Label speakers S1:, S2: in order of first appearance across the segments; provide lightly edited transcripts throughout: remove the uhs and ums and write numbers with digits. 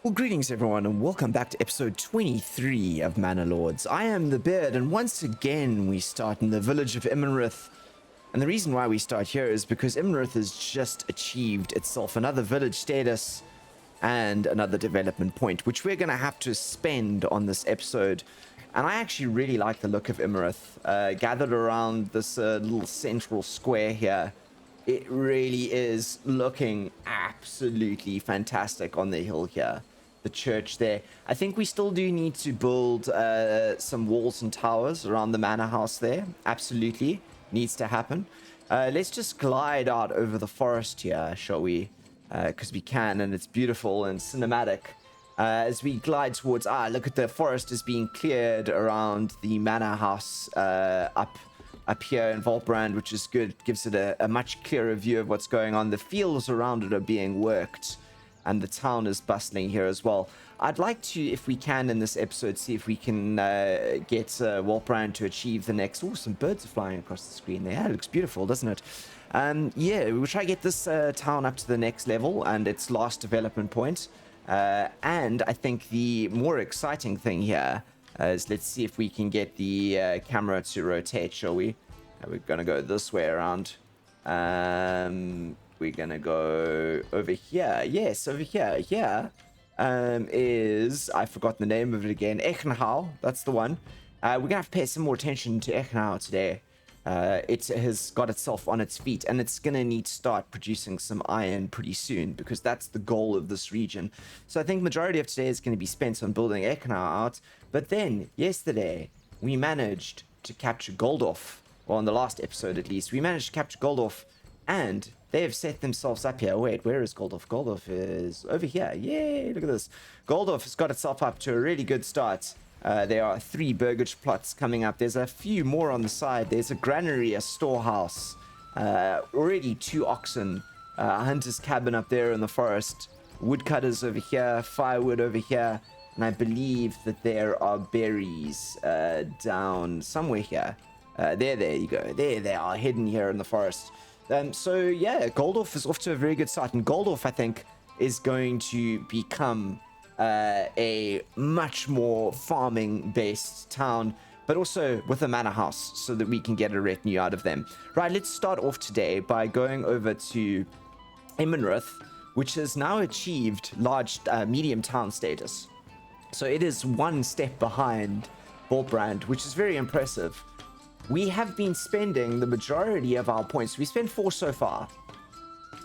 S1: Well, greetings everyone, and welcome back to episode 23 of Manor Lords. I am the Beard, and once again we start in the village of Imenrith. And the reason why we start here is because Imenrith has just achieved itself another village status and another development point, which we're going to have to spend on this episode. And I actually really like the look of Imenrith, gathered around this little central square here. It really is looking absolutely fantastic on the hill here. The church there. I think we still do need to build some walls and towers around the manor house there. Absolutely. Needs to happen. Let's just glide out over the forest here, shall we? Because we can, and it's beautiful and cinematic. As we glide towards... look at the forest is being cleared around the manor house up here in Volbrand, which is good. Gives it a much clearer view of what's going on. The fields around it are being worked, and the town is bustling here as well. I'd like to, if we can in this episode, see if we can get Volbrand to achieve the next... Oh, some birds are flying across the screen there. Yeah, it looks beautiful, doesn't it? Yeah, we'll try to get this town up to the next level and its last development point. And I think the more exciting thing here is, let's see if we can get the camera to rotate, shall we? We're going to go this way around. We're going to go over here. Yes, over here. Here is... I've forgotten the name of it again. Eichenhau. That's the one. We're going to have to pay some more attention to Eichenhau today. It has got itself on its feet, and it's going to need to start producing some iron pretty soon, because that's the goal of this region. So I think majority of today is going to be spent on building Eichenhau out. But then, yesterday, we managed to capture Goldorf. Well, in the last episode at least, we managed to capture Goldorf, and they have set themselves up here. Wait, where is Goldorf? Goldorf is over here. Yay, look at this. Goldorf has got itself up to a really good start. There are 3 burgage plots coming up. There's a few more on the side. There's a granary, a storehouse, already 2 oxen, a hunter's cabin up there in the forest, woodcutters over here, firewood over here, and I believe that there are berries down somewhere here. There you go. There they are, hidden here in the forest. So yeah, Goldorf is off to a very good start, and Goldorf, I think, is going to become a much more farming-based town, but also with a manor house, so that we can get a retinue out of them. Right, let's start off today by going over to Imenrith, which has now achieved large, medium town status. So it is 1 step behind Volbrand, which is very impressive. We have been spending the majority of our points. We spent 4 so far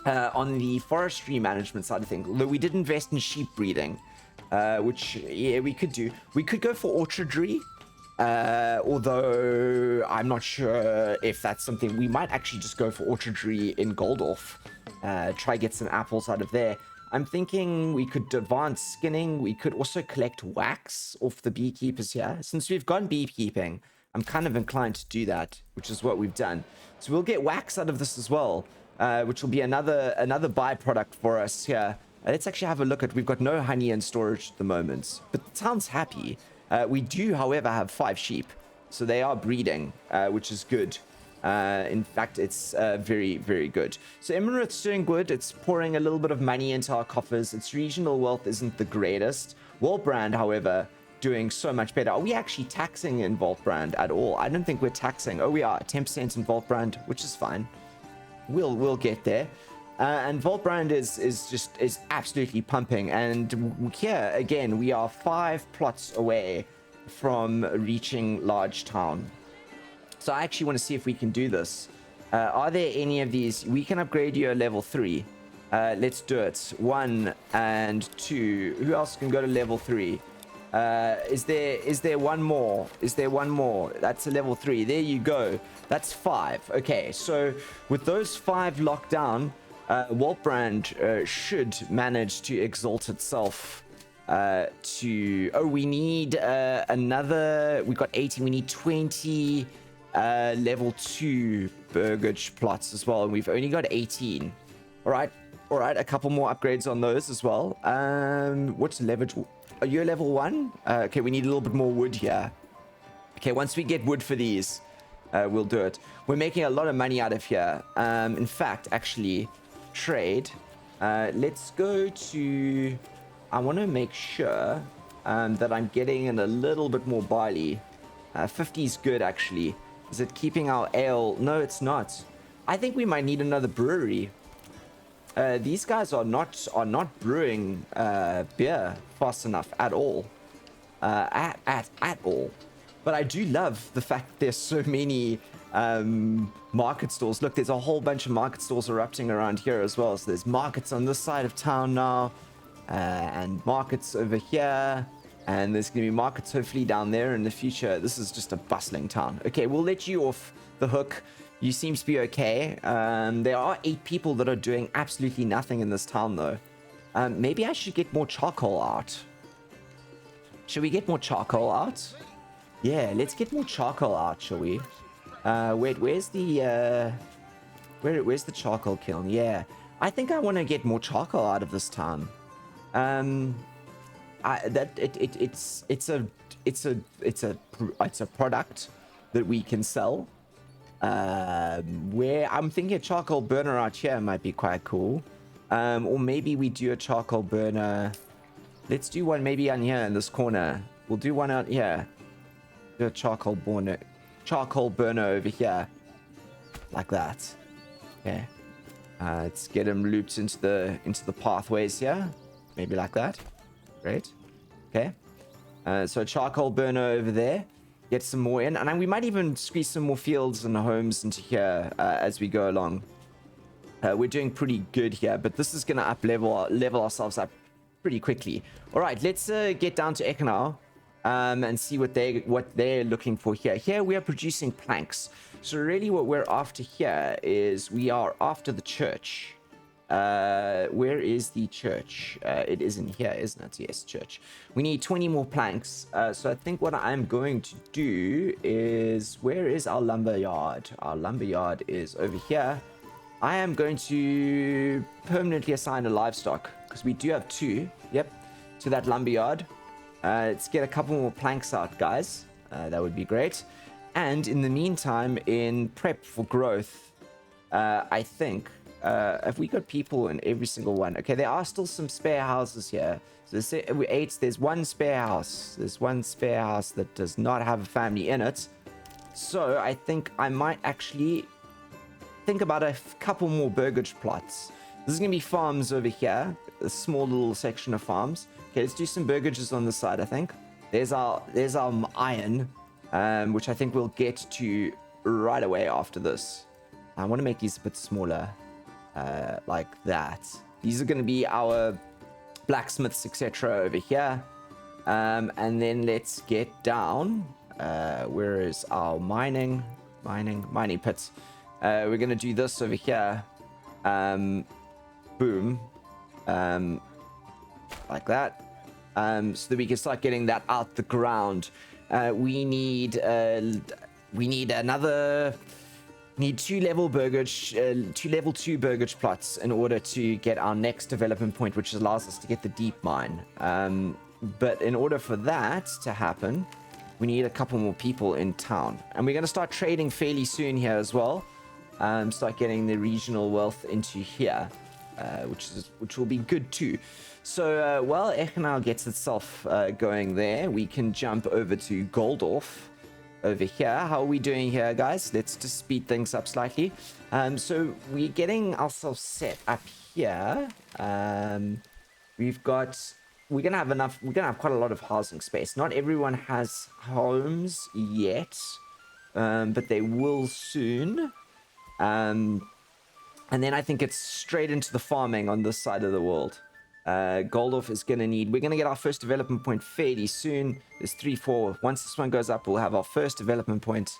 S1: on the forestry management side of things, although we did invest in sheep breeding. Which, yeah, we could do. We could go for orchardry, although I'm not sure if that's something. We might actually just go for orchardry in Goldorf, try get some apples out of there. I'm thinking we could advance skinning. We could also collect wax off the beekeepers here. Since we've gone beekeeping, I'm kind of inclined to do that, which is what we've done. So we'll get wax out of this as well, which will be another byproduct for us here. Let's actually have a look at... We've got no honey in storage at the moment, but the town's happy. We do, however, have 5 sheep, so they are breeding, which is good. In fact, it's very, very good. So Imenrith's doing good. It's pouring a little bit of money into our coffers. Its regional wealth isn't the greatest. Volbrand, however, doing so much better. Are we actually taxing in Volbrand at all? I don't think we're taxing. Oh, we are 10% in Volbrand, which is fine. We'll get there. And Volbrand is absolutely pumping. And here, again, we are 5 plots away from reaching large town. So I actually want to see if we can do this. Are there any of these? We can upgrade you a level 3. Let's do it. 1 and 2. Who else can go to level 3? Is there one more? Is there one more? That's a level 3. There you go. That's 5. Okay, so with those 5 locked down, Volbrand should manage to exalt itself to... Oh, we need another... We got 18. We need 20 level 2 burgage plots as well. And we've only got 18. All right. A couple more upgrades on those as well. What's the leverage? Are you a level 1? Okay, we need a little bit more wood here. Okay, once we get wood for these, we'll do it. We're making a lot of money out of here. In fact, actually... trade. Let's go to I want to make sure that I'm getting in a little bit more barley. 50 is good, actually. Is it keeping our ale? No, it's not. I think we might need another brewery. These guys are not brewing beer fast enough at all. At all. But I do love the fact that there's so many market stalls. Look, there's a whole bunch of market stalls erupting around here as well. So there's markets on this side of town now, and markets over here, and there's going to be markets hopefully down there in the future. This is just a bustling town. Okay, we'll let you off the hook. You seem to be okay. There are 8 people that are doing absolutely nothing in this town, though. Maybe I should get more charcoal out. Should we get more charcoal out? Yeah, let's get more charcoal out, shall we? Wait, where's the charcoal kiln? Yeah, I think I want to get more charcoal out of this town. It's a product that we can sell. Where I'm thinking a charcoal burner out here might be quite cool. Or maybe we do a charcoal burner. Let's do one maybe on here in this corner. We'll do one out here. Do a charcoal burner over here, like that. Okay. Let's get them looped into the pathways here, maybe like that. Great. Okay. So a charcoal burner over there. Get some more in, and then we might even squeeze some more fields and homes into here as we go along. We're doing pretty good here, but this is gonna level ourselves up pretty quickly. All right, let's get down to Eichenhau and see what they're looking for here. Here we are producing planks. So really what we're after here is we are after the church. Where is the church? It is in here, isn't it? Yes, church. We need 20 more planks. So I think what I'm going to do is, where is our lumber yard? Our lumber yard is over here. I am going to permanently assign a livestock, because we do have 2, yep, to that lumber yard. Let's get a couple more planks out, guys. That would be great. And in the meantime, in prep for growth, I think, have we got people in every single one? Okay, there are still some spare houses here. So there's one spare house. There's one spare house that does not have a family in it. So I think I might actually think about a couple more burgage plots. This is going to be farms over here. A small little section of farms. Okay, let's do some burgages on the side, I think. There's our iron, which I think we'll get to right away after this. I want to make these a bit smaller, like that. These are going to be our blacksmiths, etc. over here. And then let's get down. Where is our mining pits? We're going to do this over here. Boom. Like that. So that we can start getting that out the ground. We need 2 level level 2 burgage plots in order to get our next development point, which allows us to get the deep mine. But in order for that to happen, we need a couple more people in town, and we're going to start trading fairly soon here as well. Start getting the regional wealth into here, which will be good too. So while Eichenhau gets itself going there, we can jump over to Goldorf over here. How are we doing here, guys? Let's just speed things up slightly. So we're getting ourselves set up here. We're gonna have quite a lot of housing space. Not everyone has homes yet, but they will soon. And then I think it's straight into the farming on this side of the world. Goldorf is we're going to get our first development point fairly soon. There's 3, 4. Once this one goes up, we'll have our first development point,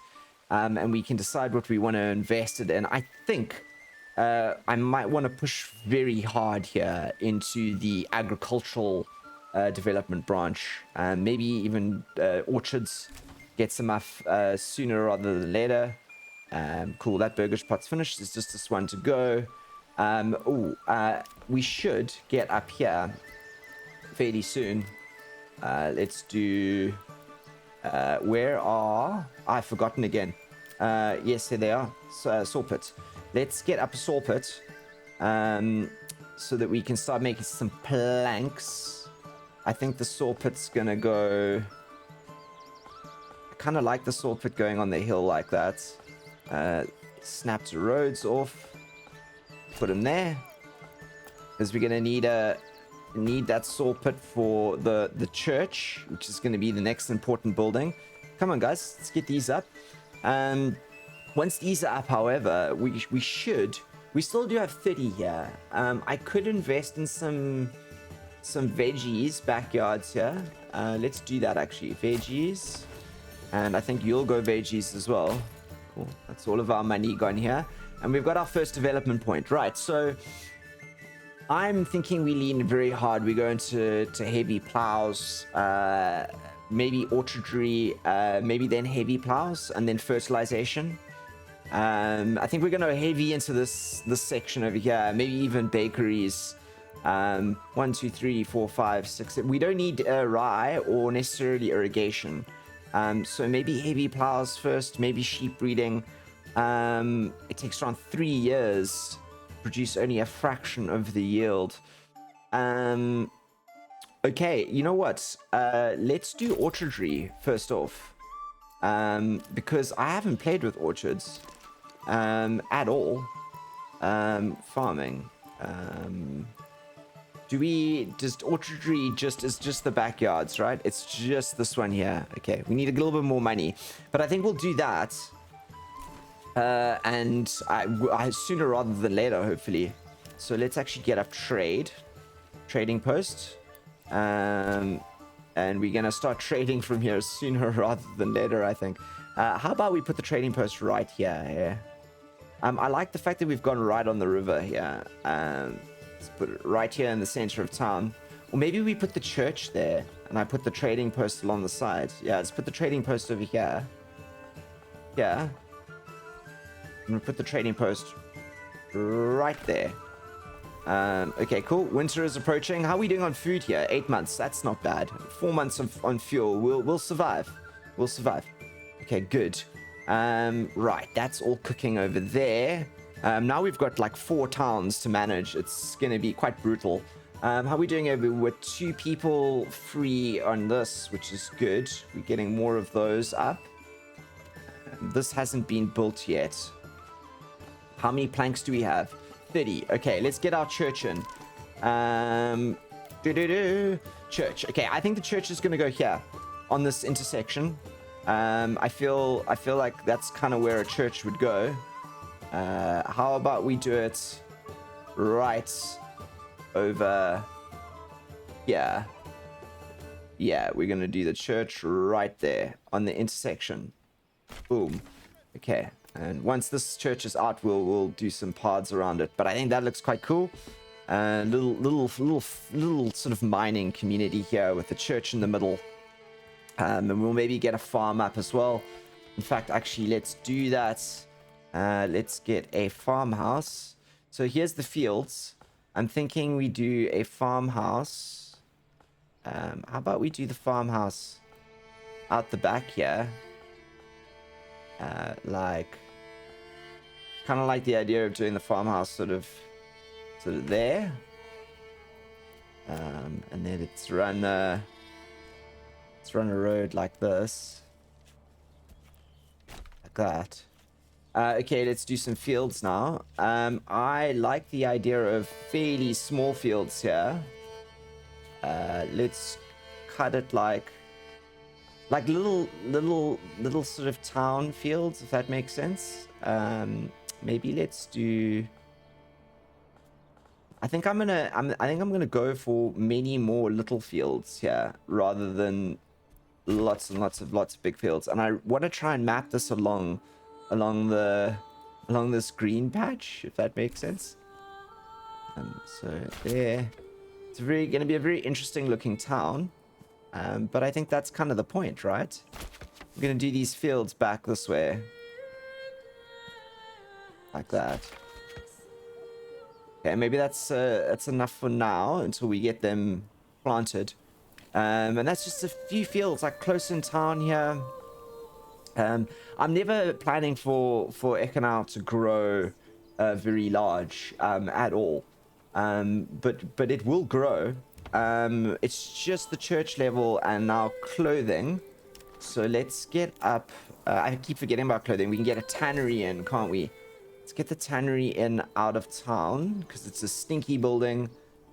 S1: and we can decide what we want to invest it in. I think I might want to push very hard here into the agricultural development branch. Maybe even orchards, get some off sooner rather than later. Cool, that burgage pot's finished. There's just this one to go. We should get up here fairly soon. Let's do... I've forgotten again. Yes, here they are. Saw pit. Let's get up a saw pit. So that we can start making some planks. I think the saw pit's gonna go... I kind of like the saw pit going on the hill like that. Snapped roads off. Put them there. Because we're gonna need that saw pit for the church, which is gonna be the next important building. Come on, guys, let's get these up. Once these are up, however, we still do have 30 here. I could invest in some veggies, backyards here. Let's do that actually. Veggies. And I think you'll go veggies as well. Cool. That's all of our money gone here. And we've got our first development point. Right, so I'm thinking we lean very hard. We go into heavy plows, maybe orchardry, maybe then heavy plows, and then fertilization. I think we're going to heavy into this section over here, maybe even bakeries. 1, 2, 3, 4, 5, 6. We don't need rye or necessarily irrigation. So maybe heavy plows first, maybe sheep breeding. It takes around 3 years to produce only a fraction of the yield. Okay, you know what? Let's do orchardry first off. Because I haven't played with orchards at all. Farming. Just orchardry is just the backyards, right? It's just this one here. Okay, we need a little bit more money, but I think we'll do that. And I sooner rather than later, hopefully. So let's actually get up trading post. And we're gonna start trading from here sooner rather than later, I think. How about we put the trading post right here? Yeah. I like the fact that we've gone right on the river here. Let's put it right here in the center of town. Or maybe we put the church there, and I put the trading post along the side. Yeah, let's put the trading post over here. Yeah. And we put the trading post right there. Okay, cool. Winter is approaching. How are we doing on food here? 8 months. That's not bad. 4 months on fuel. We'll survive. We'll survive. Okay, good. Right, that's all cooking over there. Now we've got like 4 towns to manage. It's gonna be quite brutal. How are we doing over? We're 2 people free on this, which is good. We're getting more of those up. This hasn't been built yet. How many planks do we have? 30. Okay, let's get our church in. Church. Okay, I think the church is gonna go here on this intersection. I feel like that's kind of where a church would go. How about we do it right over here? Yeah, we're gonna do the church right there on the intersection. Boom. Okay, and once this church is out, we'll do some paths around it. But I think that looks quite cool. Little sort of mining community here with the church in the middle. And we'll maybe get a farm up as well. In fact, actually, let's do that. Let's get a farmhouse. So here's the fields. I'm thinking we do a farmhouse. How about we do the farmhouse out the back here? Like, kind of like the idea of doing the farmhouse sort of there. And then let's run a road like this. Like that. Okay, let's do some fields now. I like the idea of fairly small fields here. Let's cut it like little sort of town fields, if that makes sense. Maybe let's do... I think I'm gonna go for many more little fields here rather than lots and lots of big fields. And I want to try and map this along this green patch, if that makes sense. So there, it's gonna be a very interesting looking town. But I think that's kind of the point, right? We're gonna do these fields back this way, like that. Okay, maybe that's enough for now until we get them planted. And that's just a few fields like close in town here. I'm never planning for Eichenhau to grow very large at all. But it will grow. It's just the church level and now clothing. So let's get up. I keep forgetting about clothing. We can get a tannery in, can't we? Let's get the tannery in out of town because it's a stinky building.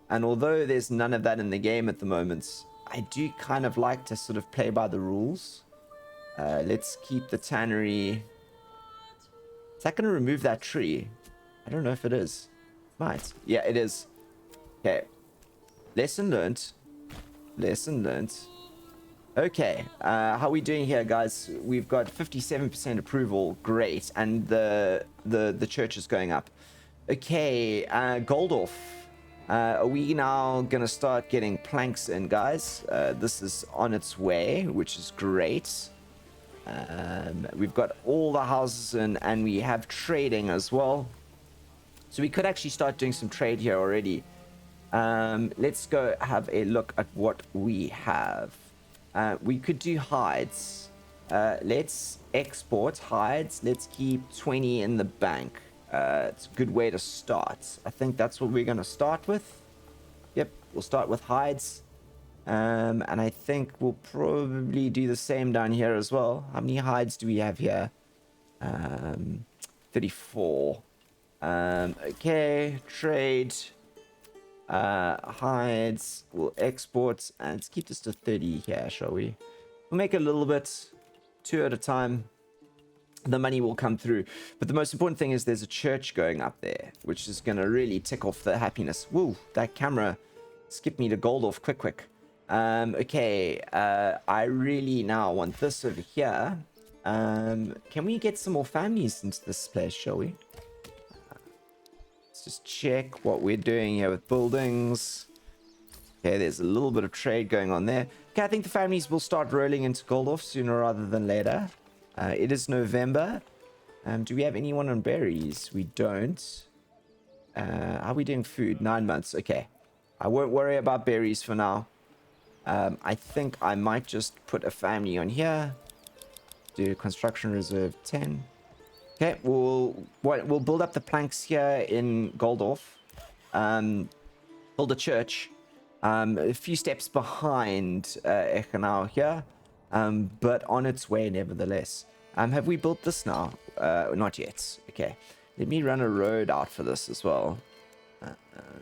S1: And although there's none of that in the game at the moment, I do kind of like to sort of play by the rules. Let's keep the tannery. Is that going to remove that tree? I don't know if it is. Might. Yeah, it is. Okay. Lesson learned. Lesson learned. Okay. How are we doing here, guys? We've got 57% approval. Great. And the church is going up. Okay. Goldorf. Are we now going to start getting planks in, guys? This is on its way, which is great. We've got all the houses in, and we have trading as well. So we could actually start doing some trade here already. Let's go have a look at what we have. We could do hides. Let's export hides. Let's keep 20 in the bank. It's a good way to start. I think that's what we're going to start with. Yep, we'll start with hides. And I think we'll probably do the same down here as well. How many hides do we have here? 34. Okay, trade. Hides. We'll export. And let's keep this to 30 here, shall we? We'll make a little bit. 2 at a time. The money will come through. But the most important thing is there's a church going up there, which is going to really tick off the happiness. Woo, that camera skipped me to Goldorf quick. Okay, I really now want this over here. Can we get some more families into this place, shall we? Let's just check what we're doing here with buildings. Okay, there's a little bit of trade going on there. Okay, I think the families will start rolling into Goldorf sooner rather than later. It is November. Do we have anyone on berries? We don't. How are we doing food? 9 months. Okay. I won't worry about berries for now. I think I might just put a family on here. Do construction reserve 10. Okay, we'll build up the planks here in Goldorf. Build a church. A few steps behind Eichenhau here. But on its way nevertheless. Have we built this now? Not yet. Okay. Let me run a road out for this as well.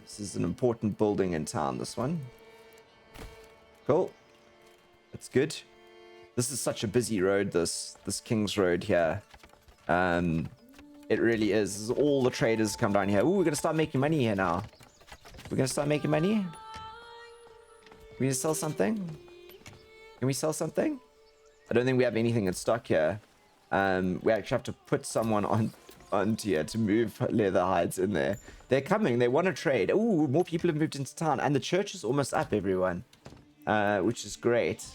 S1: This is an important building in town, this one. Cool. That's good. This is such a busy road, this King's Road here. It really is. This is all the traders come down here. Ooh, we're going to start making money here now. We're going to start making money? We need to sell something? Can we sell something? I don't think we have anything in stock here. We actually have to put someone onto here to move leather hides in there. They're coming. They want to trade. Ooh, more people have moved into town. And the church is almost up, everyone. Which is great.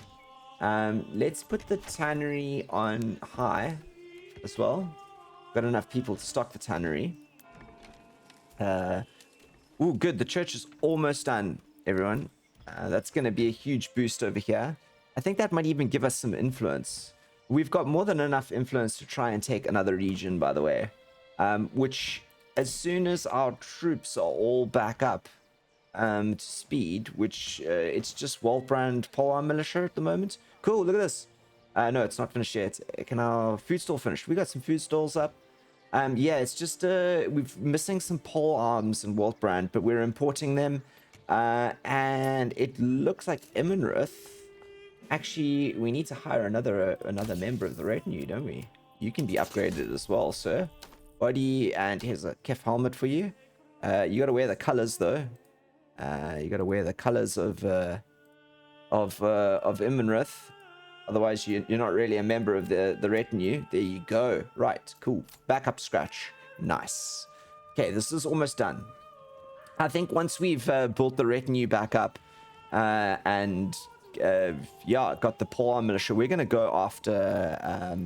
S1: Let's put the tannery on high as well. Got enough people to stock the tannery. Ooh, good. The church is almost done, everyone. That's going to be a huge boost over here. I think that might even give us some influence. We've got more than enough influence to try and take another region, by the way. Which, as soon as our troops are all back up to speed, which it's just Waldbrand Polearm Militia at the moment. Cool, look at this. No, it's not finished yet. Can our food stall finish? We got some food stalls up. Yeah, it's just we're missing some pole arms in Waldbrand, but we're importing them. And it looks like Immenrith. Actually, we need to hire another member of the retinue, don't we? You can be upgraded as well, sir. Body, and here's a Kef helmet for you. You gotta wear the colors though. You gotta wear the colors of Immenrith. Otherwise, you're not really a member of the retinue. There you go. Right, cool. Back up scratch. Nice. Okay, this is almost done. I think once we've built the retinue back up and yeah, got the polearm militia, we're gonna go after. I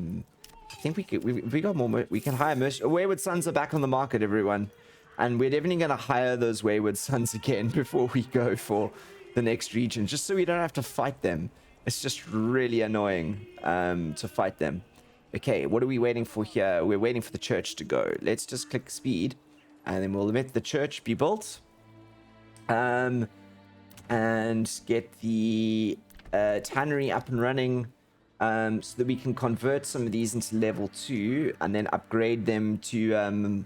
S1: think we got more. We can hire Wayward Sons are back on the market, everyone, and we're definitely gonna hire those Wayward Sons again before we go for the next region, just so we don't have to fight them. It's just really annoying to fight them. Okay, what are we waiting for here? We're waiting for the church to go. Let's just click speed, and then we'll let the church be built. and get the tannery up and running, so that we can convert some of these into level 2 and then upgrade them to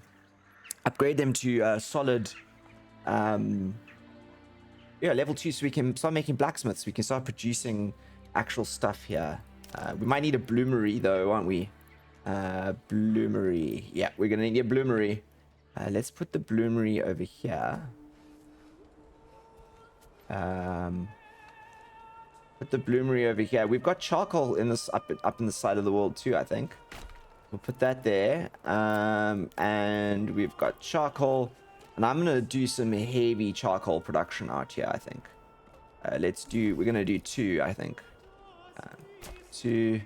S1: solid, yeah, level 2, so we can start making blacksmiths. We can start producing actual stuff here. We might need a bloomery though, aren't we? Bloomery. Yeah, we're gonna need a bloomery. Let's put the bloomery over here. Put the bloomery over here. We've got charcoal in this up in the side of the world too, I think. We'll put that there. And we've got charcoal. And I'm gonna do some heavy charcoal production out here, I think. We're gonna do 2, I think. 2.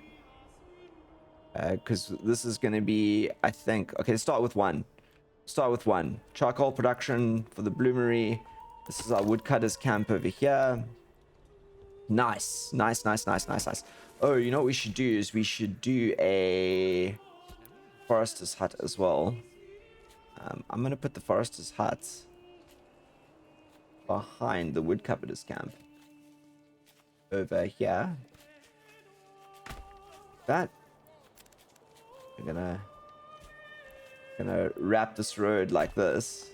S1: Because this is gonna be, I think. Okay, let's start with 1. Start with 1. Charcoal production for the bloomery. This is our woodcutters camp over here. Nice. Nice, nice, nice, nice, nice. Oh, you know what we should do is we should do a forester's hut as well. I'm going to put the forester's hut behind the woodcutter's camp. Over here. That. We're gonna wrap this road like this.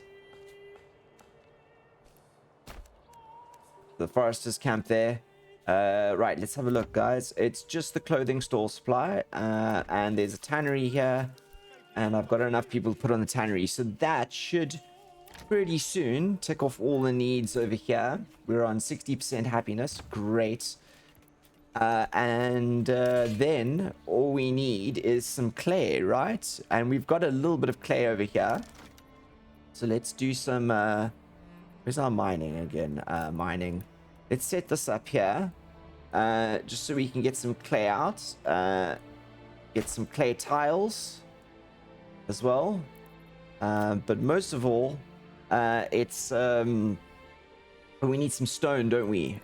S1: The forester's camp there. Right, let's have a look, guys. It's just the clothing store supply, and there's a tannery here, and I've got enough people to put on the tannery, so that should pretty soon tick off all the needs over here. We're on 60% happiness. Great. And then all we need is some clay, right? And we've got a little bit of clay over here, so let's do some where's our mining again? Mining. Let's set this up here, just so we can get some clay out, get some clay tiles as well, but most of all, it's we need some stone, don't we?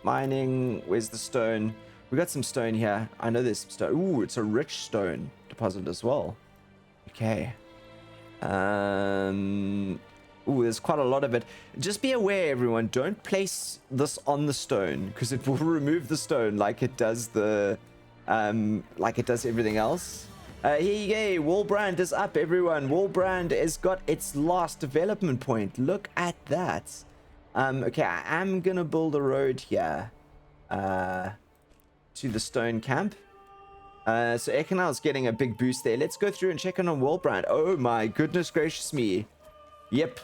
S1: Mining, where's the stone? We got some stone here. I know there's some stone. Ooh, it's a rich stone deposit as well. Okay. Ooh, there's quite a lot of it. Just be aware, everyone. Don't place this on the stone, because it will remove the stone like it does the, like it does everything else. Here you go. Wallbrand is up, everyone. Wallbrand has got its last development point. Look at that. Okay, I am gonna build a road here, to the stone camp. So Eichenhau is getting a big boost there. Let's go through and check in on Wallbrand. Oh my goodness gracious me. Yep.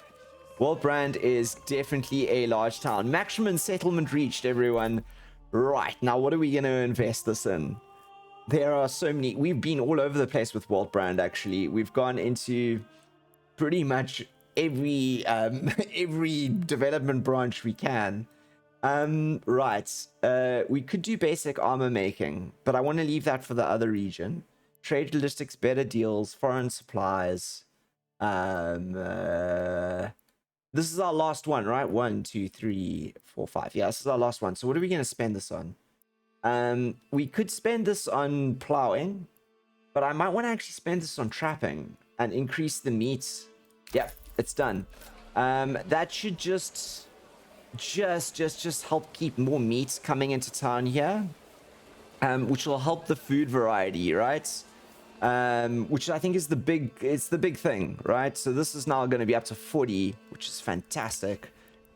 S1: Wallbrand is definitely a large town. Maximum settlement reached, everyone. Right, now what are we going to invest this in? There are so many. We've been all over the place with Wallbrand, actually. We've gone into pretty much every every development branch we can. Right. We could do basic armor making, but I want to leave that for the other region. Trade logistics, better deals, foreign supplies. This is our last one, right? 1, 2, 3, 4, 5. Yeah, this is our last one. So what are we going to spend this on? We could spend this on plowing, but I might want to actually spend this on trapping and increase the meat. Yep, it's done. That should just help keep more meat coming into town here, which will help the food variety, right? Which I think is the big thing, right? So this is now going to be up to 40, which is fantastic.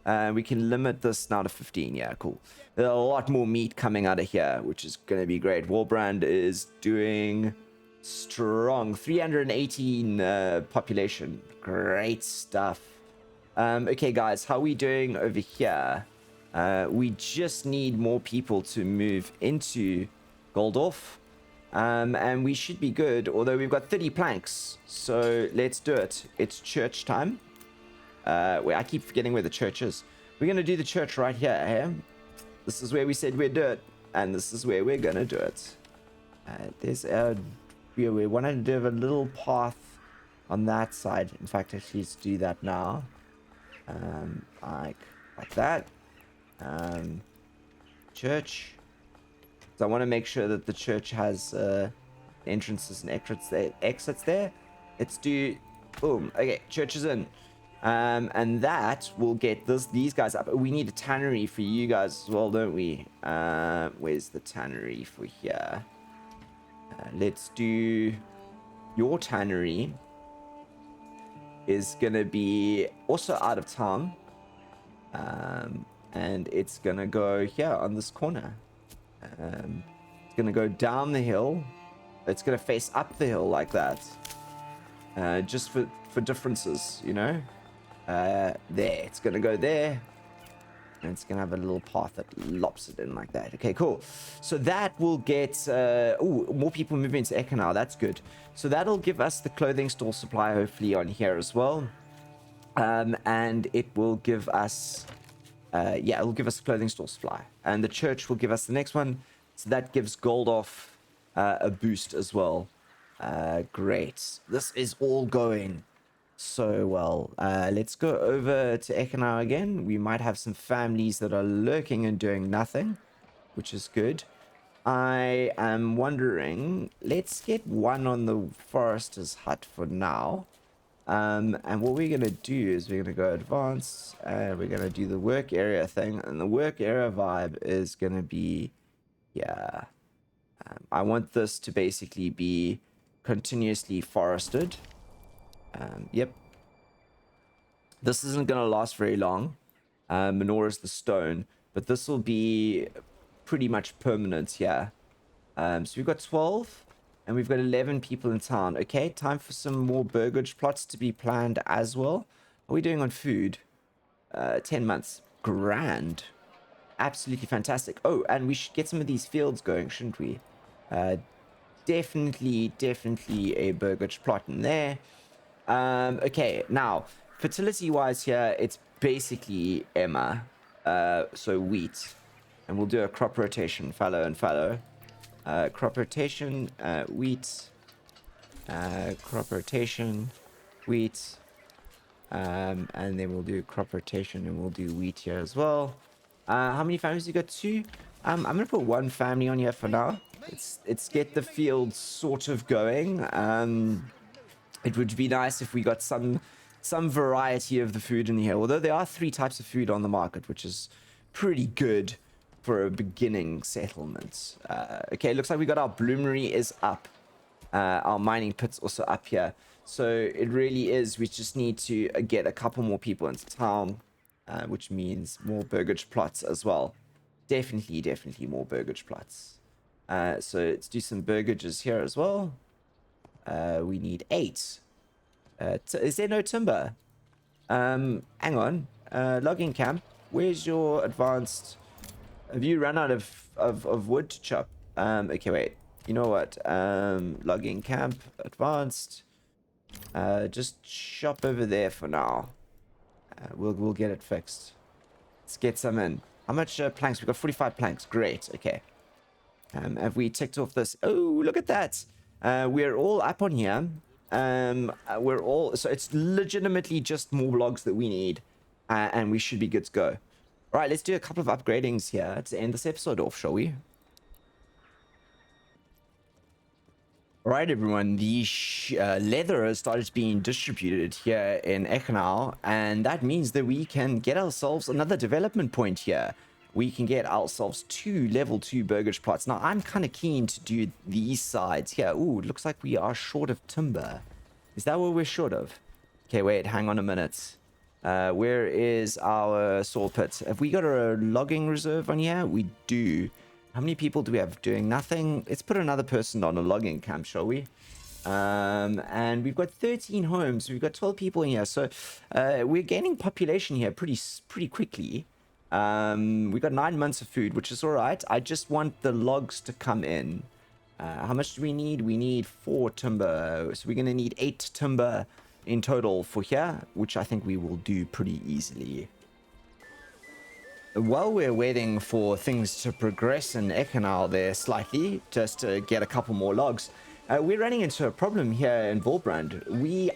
S1: We can limit this now to 15. Yeah, cool. There's a lot more meat coming out of here, which is going to be great. Wallbrand is doing strong. 318 population. Great stuff. Okay, guys, how are we doing over here? We just need more people to move into Goldorf. And we should be good, although we've got 30 planks. So let's do it. It's church time. I keep forgetting where the church is. We're going to do the church right here, eh? This is where we said we'd do it. And this is where we're going to do it. We wanted to do a little path on that side. In fact, let's do that now. Like that. Church. So I want to make sure that the church has entrances and exits there. Let's do... Boom. Okay, church is in. And that will get these guys up. We need a tannery for you guys as well, don't we? Where's the tannery for here? Let's do your tannery is gonna be also out of town, and it's gonna go here on this corner. It's gonna go down the hill. It's gonna face up the hill like that, just for differences, you know. There, it's gonna go there, and it's gonna have a little path that lops it in like that. Okay, cool. So that will get more people moving into Eichenhau. That's good. So that'll give us the clothing store supply hopefully on here as well, and it will give us it'll give us the clothing store supply, and the church will give us the next one. So that gives Goldorf a boost as well. Great. This is all going so well. Let's go over to Eichenhau again. We might have some families that are lurking and doing nothing, which is good. I am wondering, let's get one on the forester's hut for now. And what we're going to do is we're going to go advanced, and we're going to do the work area thing. And the work area vibe is going to be, yeah, I want this to basically be continuously forested. Yep. This isn't going to last very long, nor is the stone, but this will be pretty much permanent here. So we've got 12, and we've got 11 people in town. Okay, time for some more burgage plots to be planned as well. What are we doing on food? 10 months. Grand. Absolutely fantastic. Oh, and we should get some of these fields going, shouldn't we? Definitely a burgage plot in there. Okay, now, fertility-wise here, it's basically Emma. So wheat. And we'll do a crop rotation, fallow and fallow. Crop rotation, wheat. Crop rotation, wheat. And then we'll do crop rotation and we'll do wheat here as well. How many families you got? 2? I'm gonna put 1 family on here for now. It's get the field sort of going. It would be nice if we got some variety of the food in here. Although there are 3 types of food on the market, which is pretty good for a beginning settlement. Okay, looks like we got our bloomery is up. Our mining pit's also up here. So it really is, we just need to get a couple more people into town, which means more burgage plots as well. Definitely more burgage plots. So let's do some burgages here as well. We need 8. Is there no timber? Hang on. Logging camp. Where's your advanced? Have you run out of wood to chop? Okay, wait. You know what? Logging camp. Advanced. Just chop over there for now. We'll get it fixed. Let's get some in. How much planks? We've got 45 planks. Great. Okay. Have we ticked off this? Oh, look at that. We're all up on here. We're all, so it's legitimately just more logs that we need, and we should be good to go. All right, let's do a couple of upgradings here to end this episode off, shall we? All right, everyone, the leather has started being distributed here in Eichenhau, and that means that we can get ourselves another development point here. We can get ourselves 2 level 2 burgage plots. Now, I'm kind of keen to do these sides here. Ooh, it looks like we are short of timber. Is that what we're short of? Okay, wait, hang on a minute. Where is our saw pit? Have we got a logging reserve on here? We do. How many people do we have doing nothing? Let's put another person on a logging camp, shall we? And we've got 13 homes. We've got 12 people in here. So we're gaining population here pretty quickly. We got 9 months of food, which is all right. I just want the logs to come in. How much do we need? We need 4 timber. So we're going to need 8 timber in total for here, which I think we will do pretty easily. While we're waiting for things to progress in Eichenhau there slightly, just to get a couple more logs, we're running into a problem here in Volbrand.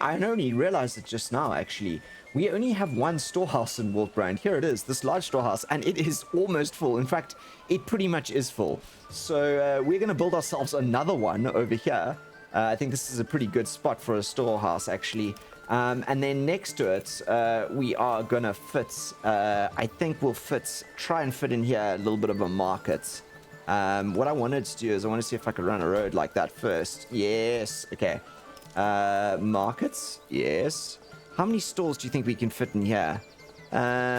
S1: I only realized it just now, actually. We only have 1 storehouse in Volbrand. Here it is, this large storehouse, and it is almost full. In fact, it pretty much is full. So we're going to build ourselves another one over here. I think this is a pretty good spot for a storehouse, actually. And then next to it, we are gonna fit, I think we'll try and fit in here a little bit of a market. What I wanted to do is I want to see if I could run a road like that first. Yes. Okay. Markets. Yes. How many stalls do you think we can fit in here?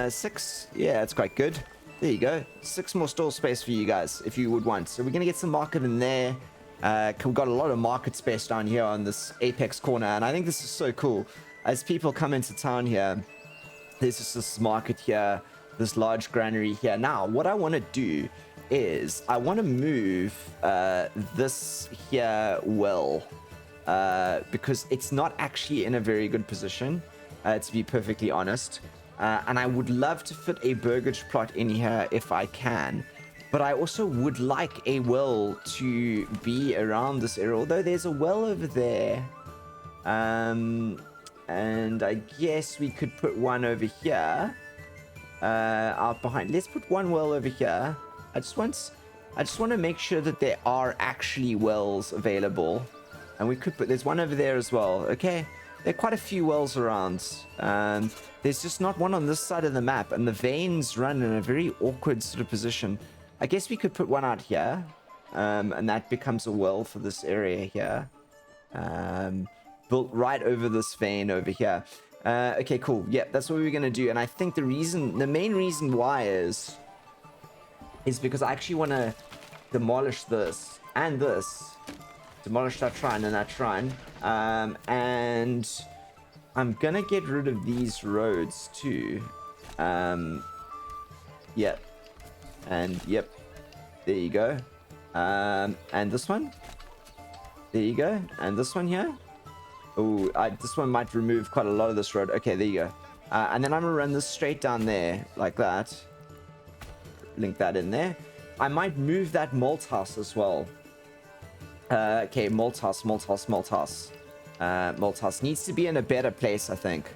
S1: 6. Yeah, that's quite good. There you go. 6 more stall space for you guys if you would want. So we're going to get some market in there. We've got a lot of market space down here on this apex corner. And I think this is so cool. As people come into town here, there's just this market here, this large granary here. Now, what I want to do is I want to move this here well. Because it's not actually in a very good position, to be perfectly honest. And I would love to fit a burgage plot in here if I can. But I also would like a well to be around this area. Although there's a well over there. And I guess we could put one over here. Out behind. Let's put one well over here. I just want to make sure that there are actually wells available. And we could put, there's one over there as well. Okay, there are quite a few wells around. There's just not one on this side of the map. And the veins run in a very awkward sort of position. I guess we could put one out here. And that becomes a well for this area here. Built right over this vein over here. Okay, cool. Yep, that's what we're going to do. And I think the main reason why is because I actually want to demolish this and this. Demolish that shrine and that shrine. And I'm gonna get rid of these roads too. Yep. And yep. There you go. And this one. There you go. And this one here. Oh, this one might remove quite a lot of this road. Okay, there you go. And then I'm gonna run this straight down there like that. Link that in there. I might move that malt house as well. Okay, malt house. Malt house needs to be in a better place, I think.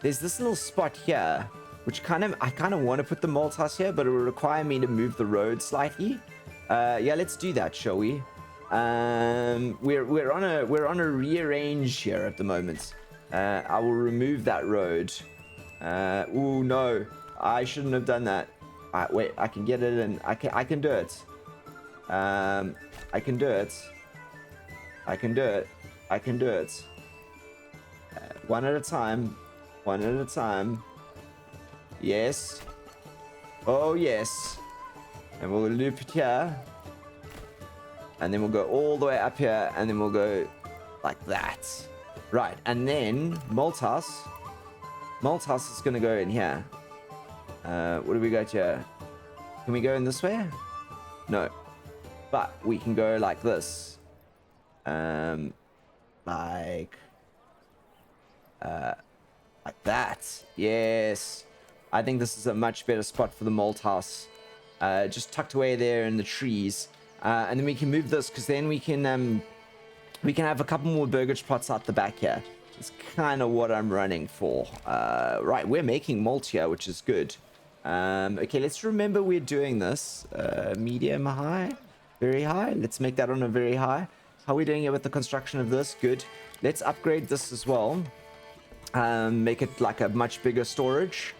S1: There's this little spot here, which I kind of want to put the malt house here, but it will require me to move the road slightly. Yeah, let's do that, shall we? We're on a rearrange here at the moment. I will remove that road. Oh no, I shouldn't have done that. Wait, I can get it in. I can do it. I can do it. I can do it. I can do it. One at a time. One at a time. Yes. Oh, yes. And we'll loop it here. And then we'll go all the way up here. And then we'll go like that. Right. And then Malthouse. Malthouse is going to go in here. What do we go to here? Can we go in this way? No. But we can go like this. Like that. Yes. I think this is a much better spot for the malt house. Just tucked away there in the trees. And then we can move this because then we can have a couple more burgage plots out the back here. It's kind of what I'm running for. Right, we're making malt here, which is good. Okay, let's remember we're doing this. Medium high. Very high. Let's make that on a very high. How are we doing here with the construction of this? Good. Let's upgrade this as well. Make it like a much bigger storage.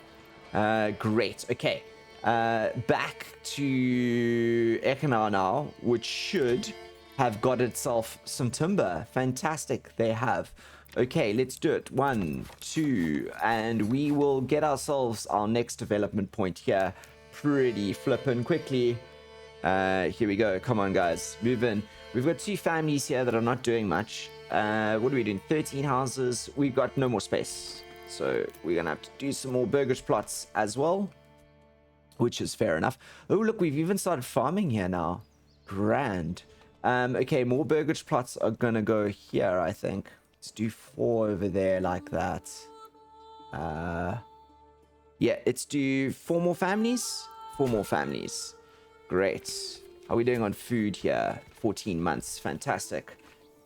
S1: Great. Okay. Back to Eichenhau now, which should have got itself some timber. Fantastic. They have. Okay, let's do it. 1, 2, and we will get ourselves our next development point here pretty flippin' quickly. Here we go. Come on, guys. Move in. We've got 2 families here that are not doing much. What are we doing? 13 houses. We've got no more space. So we're going to have to do some more burgage plots as well, which is fair enough. Oh, look, we've even started farming here now. Grand. Okay, more burgage plots are going to go here, I think. Let's do 4 over there like that. Yeah, let's do 4 more families. 4 more families. Great. How are we doing on food here? 14 months. Fantastic.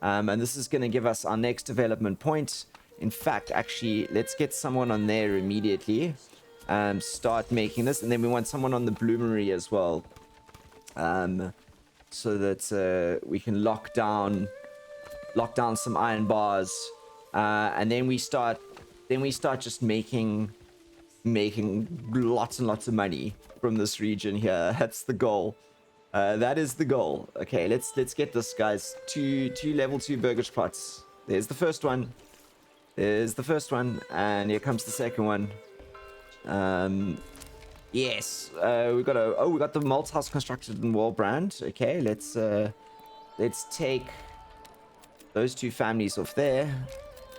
S1: And this is going to give us our next development point. In fact, actually, let's get someone on there immediately. Start making this. And then we want someone on the bloomery as well. So that we can lock down some iron bars And then we start just making lots and lots of money from this region here. That's the goal. That is the goal. Okay, let's get this, guys. Two level 2 burgage plots. There's the first one. There's the first one, and here comes the second one. Yes, we got the malt house constructed in Wallbrand. Okay, let's take those 2 families off there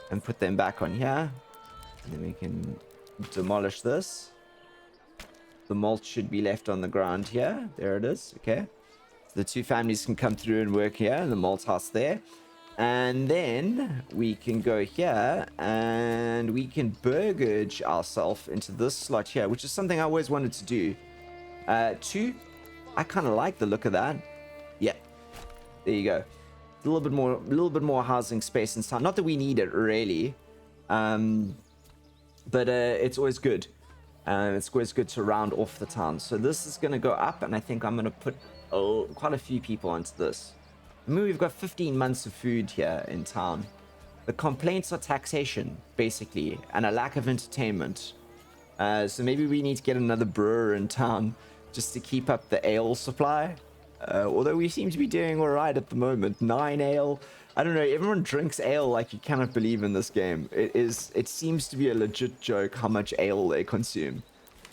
S1: and put them back on here. And then we can demolish this. The malt should be left on the ground here. There it is. Okay. So the 2 families can come through and work here, and the malt house there. And then we can go here and we can burgage ourselves into this slot here, which is something I always wanted to do. 2, I kind of like the look of that. Yeah, there you go. A little bit more housing space in town. Not that we need it really, but it's always good. It's always good to round off the town. So this is going to go up, and I think I'm going to put quite a few people onto this. I mean, we've got 15 months of food here in town. The complaints are taxation, basically, and a lack of entertainment. So maybe we need to get another brewer in town just to keep up the ale supply. Although we seem to be doing all right at the moment. 9 ale. I don't know. Everyone drinks ale like you cannot believe in this game. It seems to be a legit joke how much ale they consume.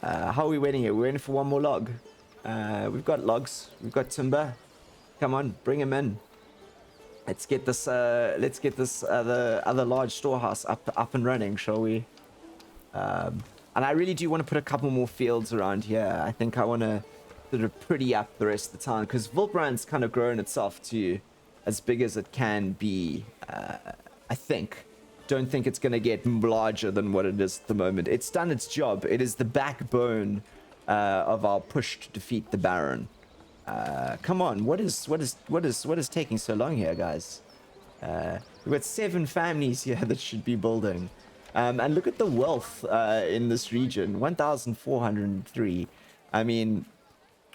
S1: How are we waiting here? We're waiting for one more log. We've got logs. We've got timber. Come on, bring him in. Let's get this other large storehouse up and running, shall we? And I really do want to put a couple more fields around here. I think I want to sort of pretty up the rest of the town, because Wildbrand's kind of grown itself to as big as it can be. I think. Don't think it's going to get larger than what it is at the moment. It's done its job. It is the backbone of our push to defeat the Baron. Come on, what is taking so long here, guys? We've got 7 families here that should be building. And look at the wealth in this region, 1,403. I mean,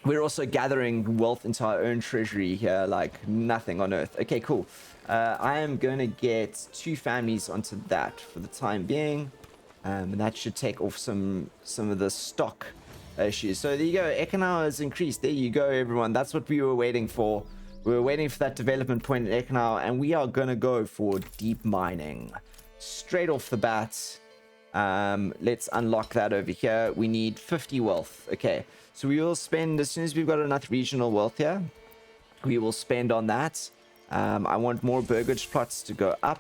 S1: we're also gathering wealth into our own treasury here like nothing on earth. Okay, cool. I am going to get 2 families onto that for the time being. And that should take off some of the stock issues. So there you go. Eichenhau has increased. There you go, everyone. That's what we were waiting for. We were waiting for that development point in Eichenhau, and we are going to go for deep mining. Straight off the bat. Let's unlock that over here. We need 50 wealth. Okay. So we will spend, as soon as we've got enough regional wealth here, we will spend on that. I want more burgage plots to go up.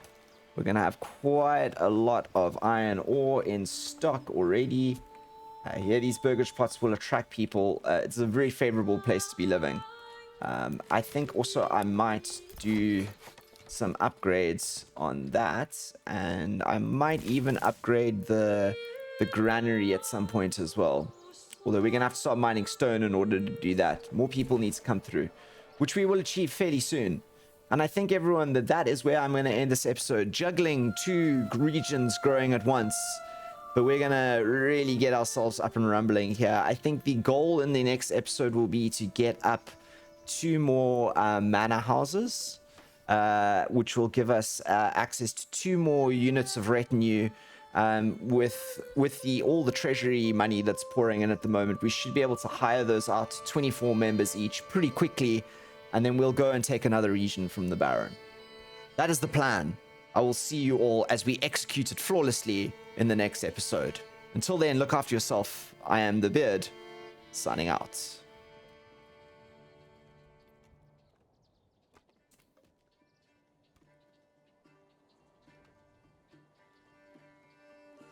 S1: We're going to have quite a lot of iron ore in stock already. Here, these burgage plots will attract people. It's a very favorable place to be living. I think also I might do some upgrades on that. And I might even upgrade the granary at some point as well. Although we're going to have to start mining stone in order to do that. More people need to come through, which we will achieve fairly soon. And I think, everyone, that is where I'm going to end this episode. Juggling 2 regions growing at once. But we're going to really get ourselves up and rumbling here. I think the goal in the next episode will be to get up 2 more manor houses, which will give us access to 2 more units of retinue. With all the treasury money that's pouring in at the moment, we should be able to hire those out to 24 members each pretty quickly, and then we'll go and take another region from the Baron. That is the plan. I will see you all as we execute it flawlessly in the next episode. Until then, look after yourself. I am the Beard, signing out.